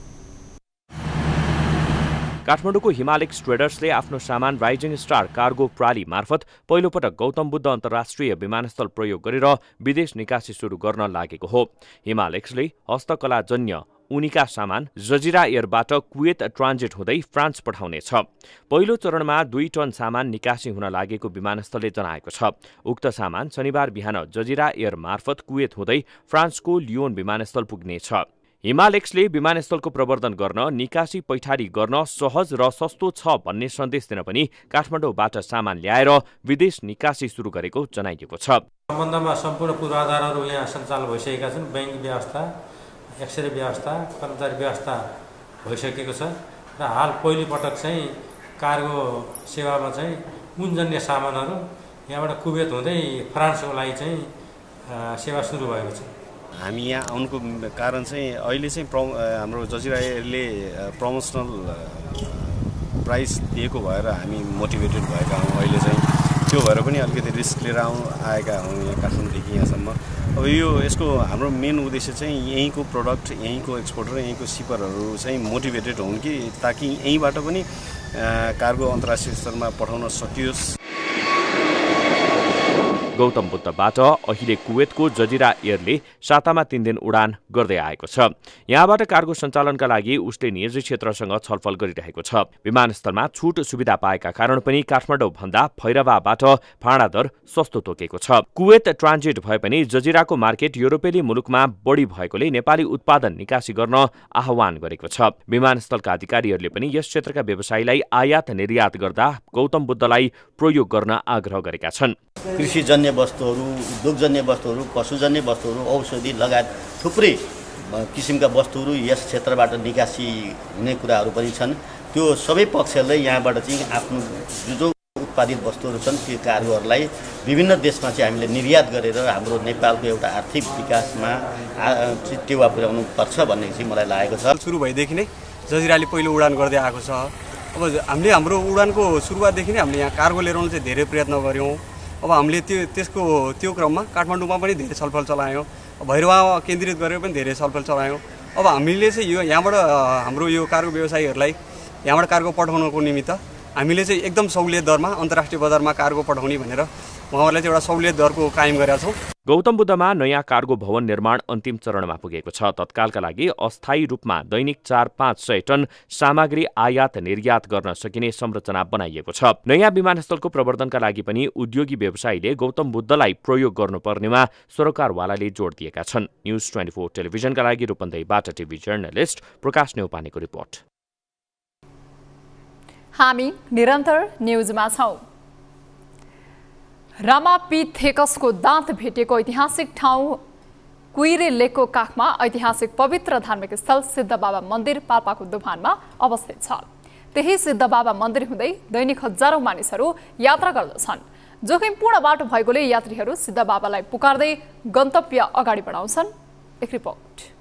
काठमाडौँको हिमालेक्स ट्रेडर्सले आफ्नो सामान राइजिङ स्टार कार्गो प्राली मार्फत पहिलोपटक गौतम बुद्ध अन्तर्राष्ट्रिय विमानस्थल प्रयोग गरेर विदेश निकासी सुरु गर्न लागेको हो। हिमालेक्सले हस्तकलाजन्य उनीका सामान जजिरा एयरबाट कुवेत ट्रान्जिट हुँदै फ्रान्स पठाउनेछ। पहिलो चरणमा 2 टन सामान निकासी हुन लागेको विमानस्थलले जनाएको छ। उक्त सामान शनिबार बिहान जजिरा एयर मार्फत कुवेत हुँदै फ्रान्सको लियोन विमानस्थल पुग्नेछ। हिमालेक्सले विमानस्थलको प्रवर्धन गर्न, निकासी पैठारी गर्न सहज र सस्तो छ भन्ने सन्देश दिन पनि काठमाडौँबाट सामान ल्याएर विदेश निकासी सुरु गरेको जनाइएको छ। सम्बन्धमा सम्पूर्ण पूर्वाधारहरू यहाँ सञ्चालन भइसकेका छन्। बैंक व्यवस्था, एक्सरे व्यवस्था, कर्मचारी व्यवस्था भइसकेको छ र हाल पहिलो पटक चाहिँ कार्गो सेवामा चाहिँ उनजन्य सामानहरू यहाँबाट कुवेत हुँदै फ्रान्सको लागि चाहिँ सेवा सुरु भएको छ। हामी यहाँ आउनुको कारण चाहिँ अहिले चाहिँ हाम्रो जजिरा एयरले प्रमोसनल प्राइस दिएको भएर हामी मोटिभेटेड भएका हौँ। अहिले चाहिँ त्यो भएर पनि अलिकति रिस्क लिएर आएका हौँ यहाँ काठमाडौँदेखि यहाँसम्म। अब यसको हाम्रो मेन उद्देश्य चाहिँ यहीँको प्रडक्ट, यहीँको एक्सपोर्टर, यहीँको सिपरहरू चाहिँ मोटिभेटेड हुन् कि ताकि यहीँबाट पनि कार्गो अन्तर्राष्ट्रिय स्तरमा पठाउन सकियोस्। गौतम बुद्धबाट अहिले कुवेतको जजिरा एयरले सातामा 3 दिन उडान गर्दै आएको छ। यहाँबाट कार्गो सञ्चालनका लागि उसले निजी क्षेत्रसँग छलफल गरिरहेको छ। विमानस्थलमा छुट सुविधा पाएका कारण पनि काठमाडौँ भन्दा भैरवाबाट भाडा दर सस्तो तोकेको छ। कुवेत ट्रान्जिट भए पनि जजिराको मार्केट युरोपेली मुलुकमा बढी भएकोले नेपाली उत्पादन निकासी गर्न आह्वान गरेको छ। विमानस्थलका अधिकारीहरूले पनि यस क्षेत्रका व्यवसायीलाई आयात निर्यात गर्दा गौतम बुद्धलाई प्रयोग गर्न आग्रह गरेका छन्। कृषिजन्य वस्तुहरू, उद्योगजन्य वस्तुहरू, पशुजन्य वस्तुहरू, औषधि लगायत थुप्रै किसिमका वस्तुहरू यस क्षेत्रबाट निकासी हुने कुराहरू पनि छन्। त्यो सबै पक्षले यहाँबाट चाहिँ आफ्नो जो उत्पादित वस्तुहरू छन् त्यो कार्गोहरूलाई विभिन्न देशमा चाहिँ हामीले निर्यात गरेर हाम्रो नेपालको एउटा आर्थिक विकासमा टेवा पुर्याउनु पर्छ भन्ने चाहिँ मलाई लागेको छ। सुरु भएदेखि नै जजिराले पहिलो उडान गर्दै आएको छ। अब हामीले हाम्रो उडानको सुरुवातदेखि नै हामीले यहाँ कार्गो लिएर आउनु चाहिँ धेरै प्रयत्न गऱ्यौँ। अब हामीले त्यो क्रममा काठमाडौँमा पनि धेरै छलफल चलायौँ, भैरवा केन्द्रित गरेर पनि धेरै छलफल चलायौँ। अब हामीले चाहिँ यो यहाँबाट हाम्रो यो कार्गो व्यवसायीहरूलाई यहाँबाट कार्गो पठाउनको निमित्त हामीले चाहिँ एकदम सहुलियत दरमा अन्तर्राष्ट्रिय बजारमा कार्गो पठाउने भनेर उहाँहरूलाई चाहिँ एउटा सहुलियत दरको कायम गरेका छौँ। गौतम बुद्धमा नयाँ कार्गो भवन निर्माण अन्तिम चरणमा पुगेको छ। तत्कालका लागि अस्थायी रूपमा दैनिक 400-500 टन सामग्री आयात निर्यात गर्न सकिने संरचना बनाइएको छ। नयाँ विमानस्थलको प्रवर्धनका लागि पनि उद्योगी व्यवसायीले गौतम बुद्धलाई प्रयोग गर्नुपर्नेमा सरकारवालाले जोड दिएका छन्। न्यूज 24 टेलिभिजनका लागि रूपन्देहीबाट टिभी जर्नलिस्ट प्रकाश नेउपानेको रिपोर्ट। हामी निरन्तर न्यूजमा छौं। रामापिथेकसको दाँत भेटेको ऐतिहासिक ठाउँ कुइरे लेकको काखमा ऐतिहासिक पवित्र धार्मिक स्थल सिद्धबाबा मन्दिर पाल्पाको दोभानमा अवस्थित छ। त्यही सिद्धबाबा मन्दिर हुँदै दैनिक हजारौं मानिसहरू यात्रा गर्दछन्। जोखिमपूर्ण बाटो भएकोले यात्रीहरू सिद्धबाबालाई पुकार्दै गन्तव्य अगाडि बढाउँछन्। एक रिपोर्ट।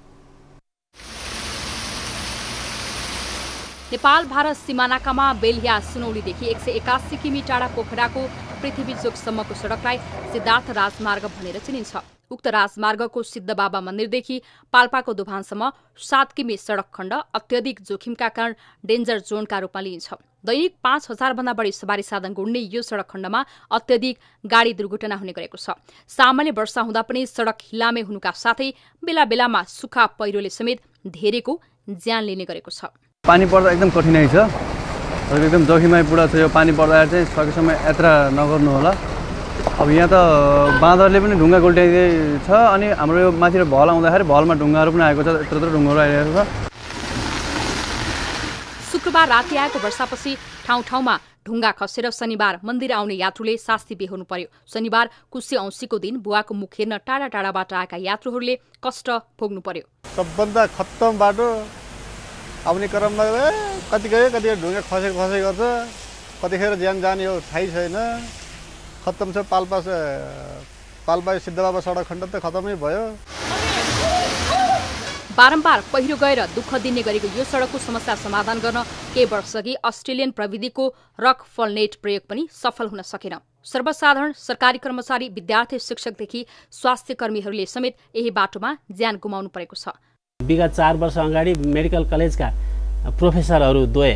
नेपाल भारत सीमानाकामा बेलिया सुनौलीदेखि 181 किमी टाढा पोखराको पृथ्वीचोकसम्मको सडकलाई सिद्धार्थ राजमार्ग भनेर चिनिन्छ। उक्त राजमार्गको सिद्धबाबा मन्दिरदेखि पाल्पाको दोभानसम्म 7 किमी सडक खण्ड अत्यधिक जोखिमका कारण डेन्जर जोनका रूपमा लिइन्छ। दैनिक 5000 भन्दा बढी सवारी साधन गुड्ने यो सडक खण्डमा अत्यधिक गाडी दुर्घटना हुने गरेको छ। सामान्य वर्षा हुँदा पनि सडक हिलामे हुनुका साथै बेला बेलामा सुक्खा पहिरोले समेत धेरैको ज्यान लिने गरेको छ। पानी पर्दा एकदम कठिनाइ छ, एकदम जोखिमपूर्ण छ। यो पानी पर्दा चाहिँ सकेसम्म यात्रा नगर्नु होला। अब यहाँ त बाँदरले पनि ढुङ्गा गोल्ट्याइदिए छ अनि हाम्रो यो माथि भल आउँदाखेरि भलमा ढुङ्गाहरू पनि आएको छ, यत्रो ढुङ्गाहरू आइरहेको छ। शुक्रबार राति आएको वर्षापछि ठाउँ ठाउँमा ढुङ्गा खसेर शनिबार मन्दिर आउने यात्रुले शास्ति बेहोर्नु पर्यो। शनिबार कुशे औँसीको दिन बुवाको मुख हेर्न टाढा टाढाबाट आएका यात्रुहरूले कष्ट भोग्नु पर्यो। सबभन्दा खत्तम बाटो आउने क्रममा कति गयो कति ढुङ्गा खसे गर्छ, कतिखेर ज्यान जाने हो थाहै छैन। खत्तम छ पाल्पा सिद्धबाबा सडक खण्ड त खत्तमै भयो। बारम्बार पहिरो गएर दुःख दिने गरेको यो सडकको समस्या समाधान गर्न केही वर्षअघि अस्ट्रेलियन प्रविधिको रक फलनेट प्रयोग पनि सफल हुन सकेन। सर्वसाधारण सरकारी कर्मचारी, विद्यार्थी, शिक्षकदेखि स्वास्थ्य कर्मीहरूले समेत यही बाटोमा ज्यान गुमाउनु परेको छ। विगत 4 वर्ष अगाडि मेडिकल कलेजका प्रोफेसरहरू दुवै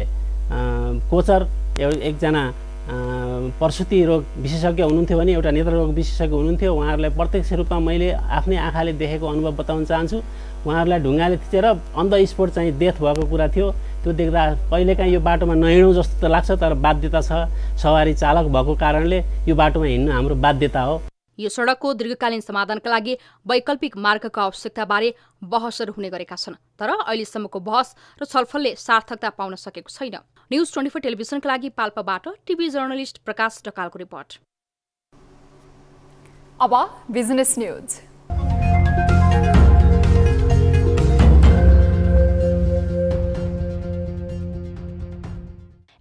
कोचर एकजना प्रसुति रोग विशेषज्ञ हुनुहुन्थ्यो भने एउटा नेत्र रोग विशेषज्ञ हुनुहुन्थ्यो। उहाँहरूलाई प्रत्यक्ष रूपमा मैले आफ्नै आँखाले देखेको अनुभव बताउन चाहन्छु। उहाँहरूलाई ढुङ्गाले थिचेर अन द स्पोट चाहिँ डेथ भएको कुरा थियो। त्यो देख्दा कहिलेकाहीँ यो बाटोमा नहिँडौँ जस्तो त लाग्छ, तर बाध्यता छ। सवारी चालक भएको कारणले यो बाटोमा हिँड्नु हाम्रो बाध्यता हो। यो सडकको दीर्घकालीन समाधानका लागि वैकल्पिक मार्गको आवश्यकताबारे बहसहरू हुने गरेका छन्, तर अहिलेसम्मको बहस र छलफलले सार्थकता पाउन सकेको छैन। न्युज 24 टेलिभिजनका लागि पाल्पाबाट टिभी जर्नलिस्ट प्रकाश ढकालको रिपोर्ट। अब business news.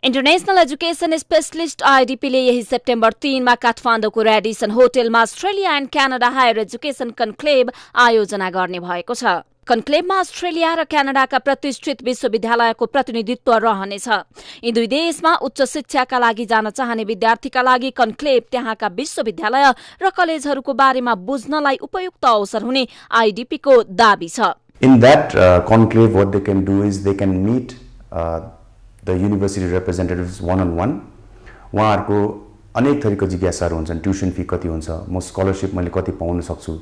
International education specialist आईडीपीले यही सेप्टेम्बर 3 मा काठमाडौँको रेडिसन होटलमा Australia and Canada higher education conclave आयोजना गर्ने भएको छ। कन्क्लेभमा अस्ट्रेलिया र क्यानाडाका प्रतिष्ठित विश्वविद्यालयको प्रतिनिधित्व रहनेछ। यी दुई देशमा उच्च शिक्षाका लागि जान चाहने विद्यार्थीका लागि कन्क्लेभ त्यहाँका विश्वविद्यालय र कलेजहरूको बारेमा बुझ्नलाई उपयुक्त अवसर हुने आईडीपीको दाबी छ। In that conclave, what they can do is they can meet the university representatives one-on-one. उहाँहरूको अनेक थरीको जिज्ञासाहरू हुन्छन्। ट्युसन फी कति हुन्छ, म स्कलरसिप मैले कति पाउन सक्छु,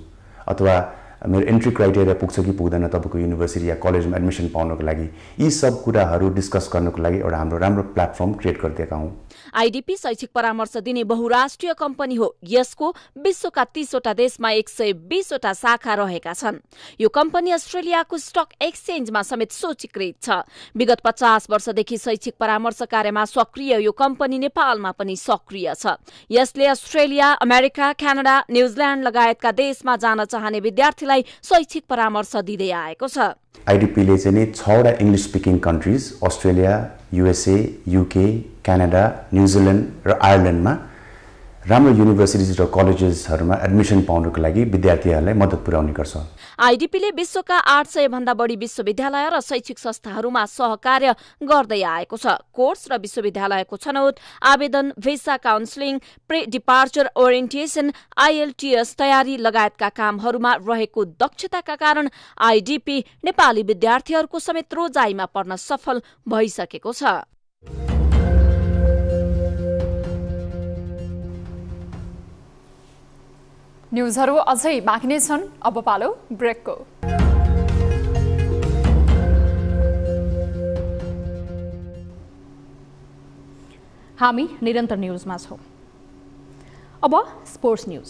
अथवा मेरो एन्ट्री क्राइटेरिया पुग्छ कि पुग्दैन तपाईँको युनिभर्सिटी या कलेजमा एडमिसन पाउनको लागि। यी सब कुराहरू डिस्कस गर्नको लागि एउटा हाम्रो राम्रो प्लेटफर्म क्रिएट गरिदिएका हौँ। आईडीपी शैक्षिक परामर्श दिने बहुराष्ट्रिय कम्पनी हो। यसको विश्वका 30 वटा देशमा 120 वटा शाखा रहेका छन्। यो कम्पनी अस्ट्रेलियाको स्टक एक्सचेन्जमा समेत सूचीकृत छ। विगत 50 वर्षदेखि शैक्षिक परामर्श कार्यमा सक्रिय यो कम्पनी नेपालमा पनि सक्रिय छ। यसले अस्ट्रेलिया, अमेरिका, क्यानाडा, न्युजिल्यान्ड लगायतका देशमा जान चाहने विद्यार्थीलाई शैक्षिक परामर्श दिँदै आएको छ। आईडीपीले चाहिँ नि 6 वटा English speaking countries Australia, USA, UK, Canada, New Zealand र आयरल्यान्डमा राम्रो युनिभर्सिटिज र कलेजेसहरूमा एडमिसन पाउनको लागि विद्यार्थीहरूलाई मद्दत पुर्याउने गर्छ। आईडीपीले विश्वका 800 भन्दा बढी विश्वविद्यालय र शैक्षिक संस्थाहरूमा सहकार्य गर्दै आएको छ। कोर्स र विश्वविद्यालयको छनौट, आवेदन, visa counselling, pre departure orientation, IELTS तयारी लगायतका कामहरूमा रहेको दक्षताका कारण आईडीपी नेपाली विद्यार्थीहरूको समेत रोजाइमा पर्न सफल भइसकेको छ। न्युजहरू अझै बाँकी नै छन्। अब पालो ब्रेकको। हामी निरन्तर न्युजमा छौं। अब स्पोर्ट्स न्युज।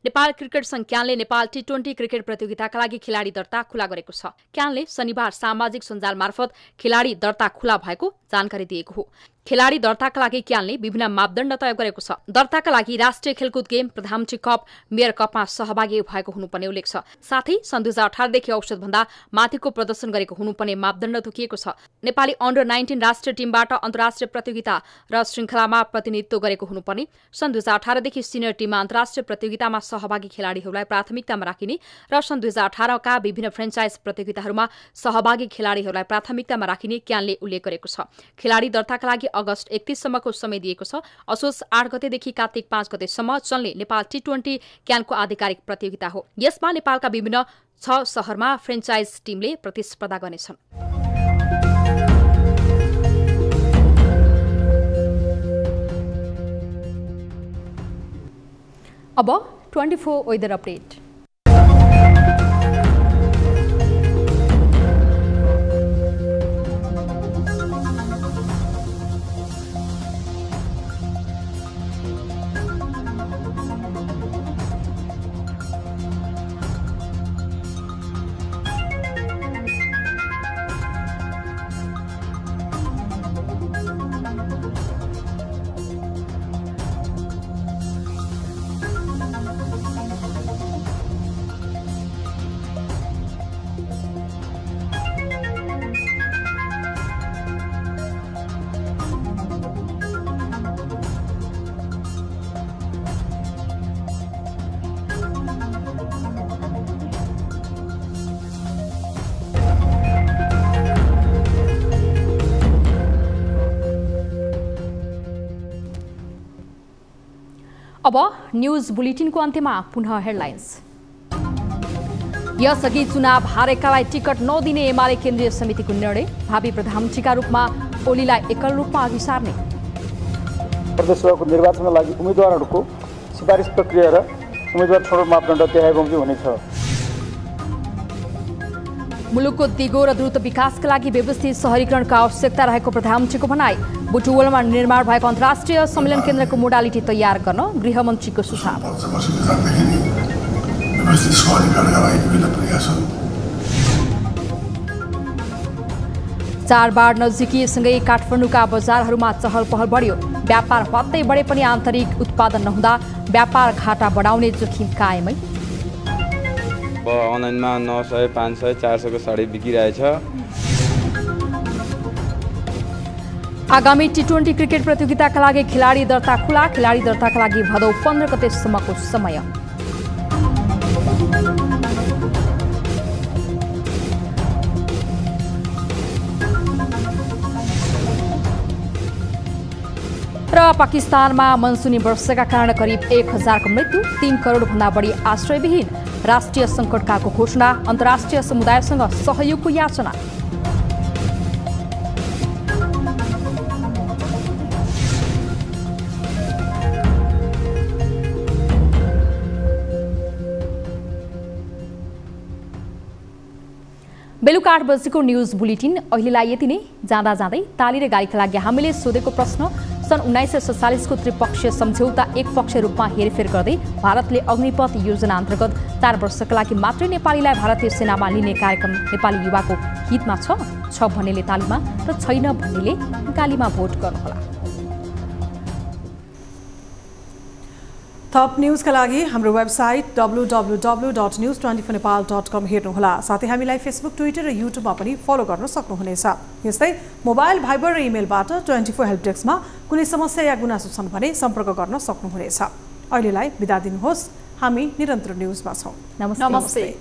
नेपाल क्रिकेट संघ क्यानले नेपाल टी20 क्रिकेट प्रतियोगिताका लागि खेलाडी दर्ता खुला गरेको छ। क्यानले शनिबार सामाजिक सञ्जाल मार्फत खेलाडी दर्ता खुला भएको जानकारी दिएको हो। खेलाडी दर्ताका लागि क्यानले विभिन्न मापदण्ड तय गरेको छ। दर्ताका लागि राष्ट्रिय खेलकुद गेम, प्रधानमन्त्री कप, मेयर कपमा सहभागी भएको हुनुपर्ने उल्लेख छ। साथै सन् 2018 देखि औसतभन्दा माथिको प्रदर्शन गरेको हुनुपर्ने मापदण्ड तोकिएको छ। नेपाली अन्डर 19 राष्ट्रिय टिमबाट अन्तर्राष्ट्रिय प्रतियोगिता र श्रृङ्खलामा प्रतिनिधित्व गरेको हुनुपर्ने, सन् 2018 देखि सिनियर टिममा अन्तर्राष्ट्रिय प्रतियोगितामा सहभागी खेलाडीहरूलाई प्राथमिकतामा राखिने र सन् 2018 का विभिन्न फ्रेन्चाइज प्रतियोगिताहरूमा सहभागी खेलाडीहरूलाई प्राथमिकतामा राखिने क्यानले उल्लेख गरेको छ। खेलाडी दर्ताका लागि अगस्त 31 सम्मको समय दिएको छ। असोज 8 गतेदेखि कार्तिक 5 गतेसम्म चल्ने नेपाल टी20 क्यानको आधिकारिक प्रतियोगिता हो। यसमा नेपालका विभिन्न 6 शहरमा फ्रेन्चाइज टिमले प्रतिस्पर्धा गर्नेछन्। अब 24 वेदर अपडेट। अब न्यूज बुलेटिनको अन्त्यमा पुनः हेडलाइन्स। यसअघि चुनाव हारेकालाई टिकट नदिने एमाले केन्द्रीय समितिको निर्णय, भावी प्रधानमन्त्रीका रूपमा ओलीलाई एकल रूपमा अघि सार्ने। प्रदेशसभाको निर्वाचनका लागि उम्मेदवारहरूको सिफारिस प्रक्रिया र उम्मेदवार छनौट मापदण्ड त्यही बमोजिम हुनेछ। मुलुकको दिगो र द्रुत विकासका लागि व्यवस्थित शहरीकरणको आवश्यकता रहेको प्रधानमन्त्रीको भनाई। बुटवलमा निर्माण भएको अन्तर्राष्ट्रिय सम्मेलन केन्द्रको मोडालिटी तयार गर्न गृहमन्त्रीको सुझाव। चाडबाड नजिकीसँगै काठमाडौँका बजारहरूमा चहल पहल बढ्यो। व्यापार मात्रै बढे पनि आन्तरिक उत्पादन नहुँदा व्यापार घाटा बढाउने जोखिम कायमै। अब अनलाइनमा 900, 500, 400 को साडी बिकिरहेछ। आगामी T20 क्रिकेट प्रतियोगिताका लागि खेलाडी दर्ता खुला। खेलाडी दर्ताका लागि भदौ 15 गतेसम्मको समय। र पाकिस्तानमा मनसुनी वर्षाका कारण करिब 1000 को मृत्यु, 3 करोडभन्दा बढी आश्रयविहीन। राष्ट्रिय सङ्कटकालको घोषणा, अन्तर्राष्ट्रिय समुदायसँग सहयोगको याचना। बेलुका 8 बजेको न्युज बुलेटिन अहिलेलाई यति नै। जाँदा जाँदै ताली र गालीका लागि हामीले सोधेको प्रश्न, सन् 1947 को त्रिपक्षीय सम्झौता एक पक्षीय रूपमा हेरफेर गर्दै भारतले अग्निपथ योजना अन्तर्गत 4 वर्षका लागि मात्रै नेपालीलाई भारतीय सेनामा लिने कार्यक्रम नेपाली युवाको हितमा छ भन्नेले तालीमा र छैन भन्नेले गालीमा भोट गर्नुहोला। थप न्युजका लागि हाम्रो वेबसाइट www.news24nepal.com हेर्नुहोला। साथै हामीलाई फेसबुक, ट्विटर र युट्युबमा पनि फलो गर्न सक्नुहुनेछ। यस्तै मोबाइल, भाइबर र इमेलबाट 24 हेल्प डेस्कमा कुनै समस्या या गुनासो छन् भने सम्पर्क गर्न सक्नुहुनेछ। अहिलेलाई बिदा दिनुहोस्। हामी निरन्तर न्युजमा छौं। नमस्ते।